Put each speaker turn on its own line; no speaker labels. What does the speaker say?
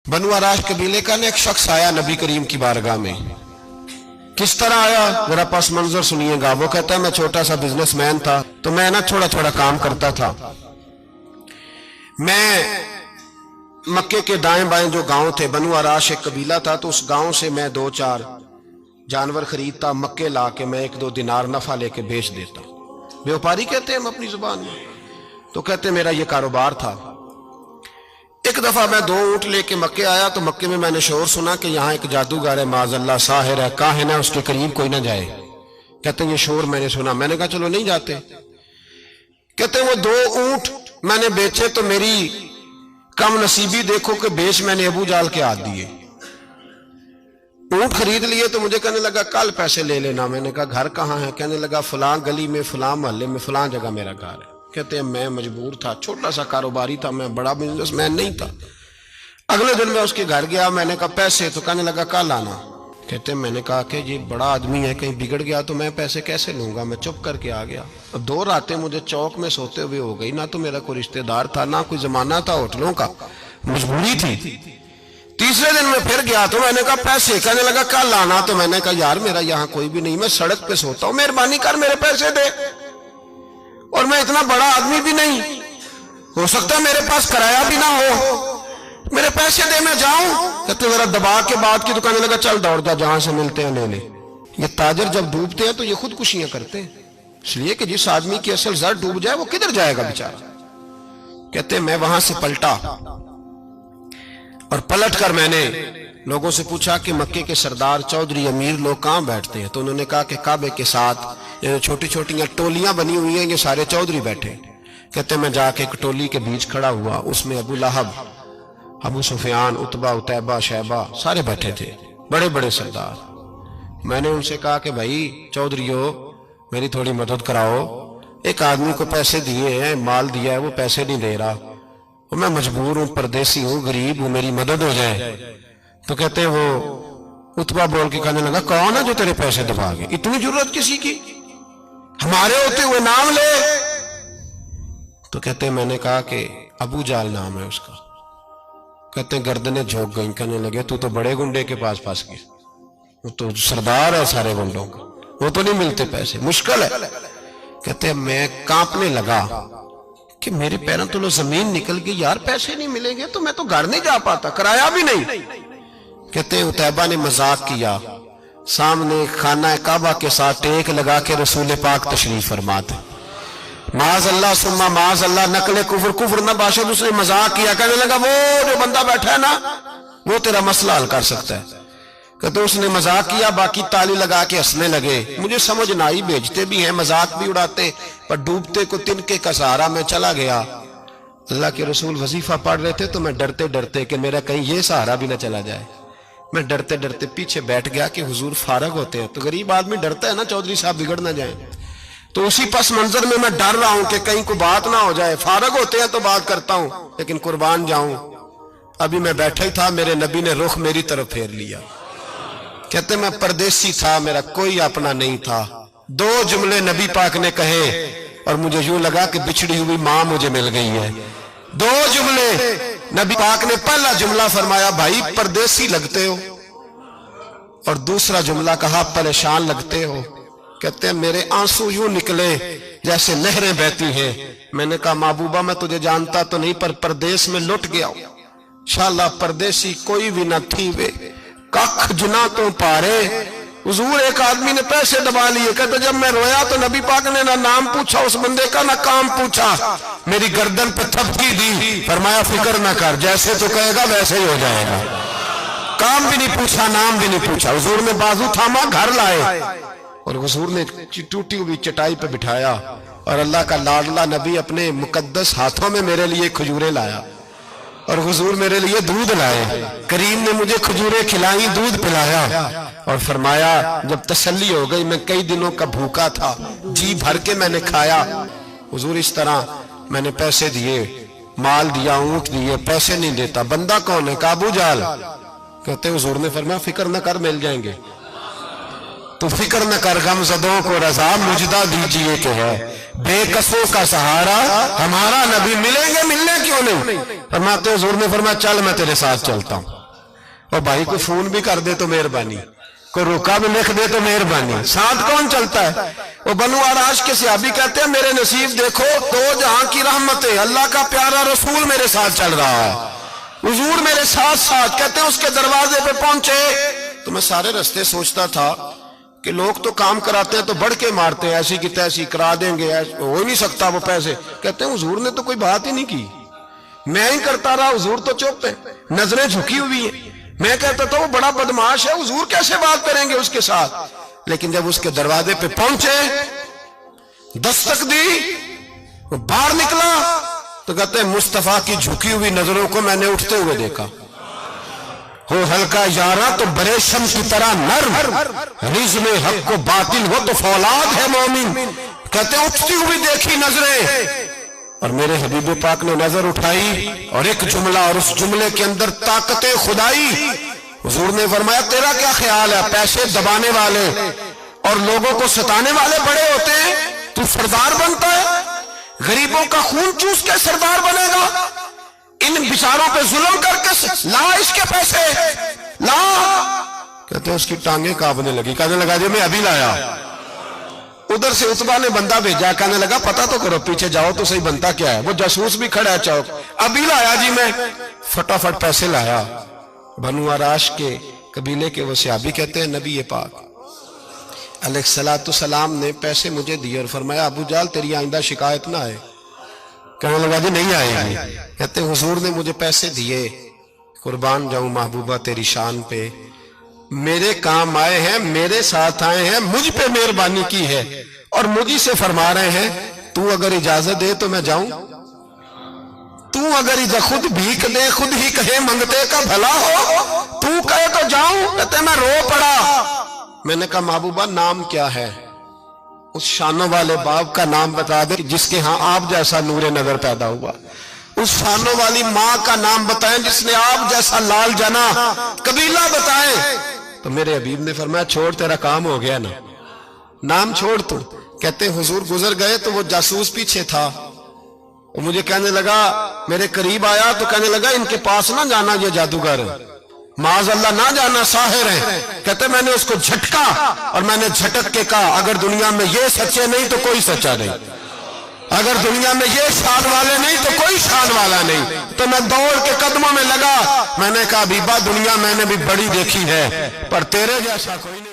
बनु आराश कबीले का एक शख्स आया नबी करीम की बारगाह में। किस तरह आया जरा पस मंजर सुनिएगा। वो कहता है मैं छोटा सा बिजनेसमैन था, तो मैं ना थोड़ा थोड़ा काम करता था। मैं मक्के के दाएं बाएं जो गांव थे, बनु आराश एक कबीला था, तो उस गांव से मैं 2-4 जानवर खरीदता, मक्के ला के मैं 1-2 दिनार नफा लेके बेच देता। व्यापारी कहते हैं हम अपनी जुबान में। तो कहते मेरा ये कारोबार था। एक दफा मैं 2 ऊंट लेके मक्के आया, तो मक्के में मैंने शोर सुना कि यहाँ एक जादूगर है, माज़अल्लाह साहिर है, काहिन है, उसके करीब कोई ना जाए। कहते ये शोर मैंने सुना। मैंने कहा चलो नहीं जाते। कहते वो 2 ऊंट मैंने बेचे तो मेरी कम नसीबी देखो कि बेच मैंने अबू जाल के हाथ दिए। ऊंट खरीद लिए तो मुझे कहने लगा कल पैसे ले लेना। मैंने कहा घर कहाँ है? कहने लगा फलां गली में, फलां मोहल्ले में, फलां जगह मेरा घर है। कहते हैं मैं मजबूर था, छोटा सा कारोबारी था, मैं बड़ा बिजनेसमैन नहीं था। अगले दिन मैं उसके घर गया, मैंने कहा पैसे? तो कहने लगा कल आना। कहते हैं मैंने कहा कि ये बड़ा आदमी है, कहीं बिगड़ गया तो मैं पैसे कैसे लूंगा? मैं चुप करके आ गया। अब 2 रातें मुझे चौक में सोते हुए हो गई। ना तो मेरा कोई रिश्तेदार था, ना कोई जमाना था होटलों का, मजबूरी थी। तीसरे दिन मैं फिर गया तो मैंने कहा पैसे? कहने लगा कल आना। तो मैंने कहा यार मेरा यहाँ कोई भी नहीं, मैं सड़क पे सोता हूँ, मेहरबानी कर मेरे पैसे दे। और मैं इतना बड़ा आदमी भी नहीं, हो सकता है मेरे पास किराया भी ना हो, मेरे पैसे दे मैं जाऊं। कहते मेरा दबा के बात की। तो कहने लगा चल दौड़ जा, जहां से मिलते हैं ले ले। ये ताजर जब डूबते हैं तो ये खुदकुशियां करते हैं, इसलिए कि जिस आदमी की असल जर डूब जाए वो किधर जाएगा बेचारा। कहते मैं वहां से पलटा और पलट कर मैंने लोगों से पूछा कि मक्के के सरदार, चौधरी, अमीर लोग कहाँ बैठते हैं? तो उन्होंने कहा कि काबे के साथ ये छोटी छोटी टोलियां बनी हुई हैं, ये सारे चौधरी बैठे। कहते मैं जाके एक टोली के बीच खड़ा हुआ, उसमें अबू लहब, अबू सुफियान, उतबा, उतैबा, शैबा सारे बैठे थे, बड़े बड़े सरदार। मैंने उनसे कहा कि भाई चौधरियों मेरी थोड़ी मदद कराओ, एक आदमी को पैसे दिए हैं, माल दिया है, वो पैसे नहीं दे रहा, और मैं मजबूर हूं, परदेसी हूं, गरीब हूं, मेरी मदद हो जाए। तो कहते वो उतबा बोल के कहने लगा कौन है जो तेरे पैसे दबागे? इतनी जरूरत किसी की? हमारे होते हुए नाम ले। तो कहते मैंने कहा कि अबू जाल नाम है उसका। कहते गर्दनें झोंक गई। कहने लगे तू तो बड़े गुंडे के पास फंस गया, वो तो सरदार है सारे गुंडों का, वो तो नहीं मिलते पैसे, मुश्किल है। कहते मैं कांपने लगा कि मेरे पैरों तो जमीन निकल गई, यार पैसे नहीं मिलेंगे तो मैं तो घर नहीं जा पाता, किराया भी नहीं। कहते उतैबा ने मजाक किया, सामने खाना काबा के साथ टेक लगा के रसूल पाक तशरीफ फरमाते, माज़अल्लाह सुम्मा माज़अल्लाह, नकले कुफर, कुफर न बाशद। उसने मजाक किया, कहने लगा वो जो बंदा बैठा है ना वो तेरा मसला हल कर सकता है। कहते उसने मजाक किया, बाकी ताली लगा के हंसने लगे। मुझे समझ ना आई, भेजते भी हैं, मजाक भी उड़ाते, पर डूबते को तिनके का सहारा मैं चला गया। अल्लाह के रसूल वजीफा पढ़ रहे थे तो मैं डरते डरते कि मेरा कहीं ये सहारा भी ना चला जाए, मैं डरते डरते पीछे बैठ गया कि हुजूर फारग होते हैं। तो गरीब आदमी डरता है ना चौधरी साहब बिगड़ ना जाए, तो उसी पस मंजर में मैं डर रहा हूं कि कहीं कोई बात ना हो जाए। फारग होते हैं तो बात करता हूं, लेकिन कुर्बान जाऊं। अभी मैं बैठा ही था, मेरे नबी ने रुख मेरी तरफ फेर लिया। कहते मैं परदेसी था, मेरा कोई अपना नहीं था। 2 जुमले नबी पाक ने कहे और मुझे यूं लगा कि बिछड़ी हुई मां मुझे मिल गई है। 2 जुमले नबी पाक ने, पहला जुमला फरमाया भाई परदेसी लगते हो, और दूसरा जुमला कहा परेशान लगते हो। कहते हैं मेरे आंसू यूं निकले जैसे नहरें बहती हैं। मैंने कहा महबूबा मैं तुझे जानता तो नहीं, पर परदेश में लुट गया हूं। शाला परदेसी कोई भी न थी वे, कख जुना तो पारे। हुजूर एक आदमी ने पैसे दबा लिए। कहते जब मैं रोया तो नबी पाक ने ना नाम पूछा उस बंदे का, ना काम पूछा, मेरी गर्दन पे थपकी दी, फरमाया फिक्र ना कर, जैसे तो कहेगा वैसे ही हो जाएगा। काम भी नहीं पूछा, नाम भी नहीं पूछा। हुजूर ने बाजू थामा, घर लाए, और हुजूर ने टूटी हुई चटाई पे बिठाया, और अल्लाह का लाडला नबी अपने मुकद्दस हाथों में मेरे लिए खजूरें लाया, और हुजूर मेरे लिए दूध लाए। करीम ने मुझे खजूरें खिलाई, दूध पिलाया, और फरमाया जब तसल्ली हो गई, मैं कई दिनों का भूखा था, जी भर के मैंने खाया। हुजूर इस तरह मैंने पैसे दिए, माल दिया, ऊंट दिए, पैसे नहीं देता। बंदा कौन है? अबू जाल। कहते हुजूर ने फरमाया फिक्र न कर, मिल जाएंगे। तो फिक्र न कर, गमज़दों को रज़ा मुजदा दीजिए कि है बेकसों का सहारा हमारा नबी। मिलेंगे, मिलने क्यों नहीं? फरमाते हुजूर ने फरमाया चल मैं तेरे साथ चलता हूं। اور بھائی کو فون بھی کر دے تو مہربانی، کوئی روکا بھی لکھ دے تو مہربانی، ساتھ کون چلتا ہے؟ وہ بنو آراش کے صحابی کہتے ہیں میرے نصیب دیکھو، دو جہاں کی رحمتیں، اللہ کا پیارا رسول میرے ساتھ چل رہا ہے، حضور میرے ساتھ ساتھ۔ کہتے ہیں اس کے دروازے پہ پہنچے تو میں سارے رستے سوچتا تھا کہ لوگ تو کام کراتے ہیں تو بڑھ کے مارتے ہیں، ایسی کی تیسی کرا دیں گے، ہو ہی نہیں سکتا وہ پیسے۔ کہتے ہیں حضور نے تو کوئی بات ہی نہیں کی، میں ہی کرتا رہا، حضور تو چپ ہے، نظریں جھکی ہوئی ہیں۔ میں کہتا تھا وہ بڑا بدماش ہے، حضور کیسے بات کریں گے اس کے ساتھ؟ لیکن جب اس کے دروازے پہ پہنچے، دستک دی، وہ باہر نکلا تو کہتے ہیں مصطفیٰ کی جھکی ہوئی نظروں کو میں نے اٹھتے ہوئے دیکھا۔ ہو ہلکا یارا تو بریشم کی طرح نرم، رزم حق کو باطل ہو تو فولاد ہے مومن۔ کہتے ہیں اٹھتی ہوئی دیکھی نظریں، اور میرے حبیب پاک نے نظر اٹھائی اور ایک جملہ، اور اس جملے کے اندر طاقت خدائی۔ حضور نے فرمایا تیرا کیا خیال ہے؟ پیسے دبانے والے اور لوگوں کو ستانے والے بڑے ہوتے ہیں، تو سردار بنتا ہے؟ غریبوں کا خون چوس کے سردار بنے گا؟ ان بیچاروں پہ ظلم کر کے لا اس کے پیسے لا۔ کہتے ہیں اس کی ٹانگیں کانپنے لگی، کہنے لگا جی میں ابھی لایا۔ ادھر سے عتبہ نے بندہ بھیجا، کہنے لگا پتہ تو کرو، پیچھے جاؤ تو صحیح بنتا کیا ہے۔ وہ جاسوس بھی کھڑا ہے چوک، ابھی لایا جی میں، فٹافٹ پیسے لایا۔ بنو آراش کے قبیلے کے وہ صحابی کہتے ہیں نبی پاک علیہ السلام نے پیسے مجھے دیے اور فرمایا ابو جال تیری آئندہ شکایت نہ آئے۔ کہنے لگا جی نہیں آئے گی۔ کہتے ہیں حضور نے مجھے پیسے دیے، قربان جاؤں محبوبہ تیری شان پہ، میرے کام آئے ہیں، میرے ساتھ آئے ہیں، مجھ پہ مہربانی کی ہے، اور مجھے سے فرما رہے ہیں تو اگر اجازت دے تو میں جاؤں، تو اگر خود بھیک دے، خود ہی کہے منگتے کا بھلا ہو، تو کہے تو جاؤں۔ کہتے ہیں میں رو پڑا۔ میں نے کہا محبوبہ نام کیا ہے؟ اس شانوں والے باپ کا نام بتا دے جس کے ہاں آپ جیسا نور نظر پیدا ہوا، اس شانوں والی ماں کا نام بتائیں جس نے آپ جیسا لال جنا، قبیلہ بتائیں۔ تو میرے حبیب نے فرمایا چھوڑ تیرا کام ہو گیا نا، نام چھوڑ تو۔ کہتے حضور گزر گئے تو وہ جاسوس پیچھے تھا، وہ مجھے کہنے لگا، میرے قریب آیا تو کہنے لگا ان کے پاس نہ جانا، یہ جادوگر معاذ اللہ نہ جانا، ساحر ہیں۔ کہتے میں نے اس کو جھٹکا اور میں نے جھٹک کے کہا اگر دنیا میں یہ سچے نہیں تو کوئی سچا نہیں، اگر دنیا میں یہ شان والے نہیں تو کوئی شان والا نہیں۔ تو میں دوڑ کے قدموں میں لگا، میں نے کہا حبیبہ دنیا میں نے بھی بڑی دیکھی ہے پر تیرے جیسا کوئی نہیں۔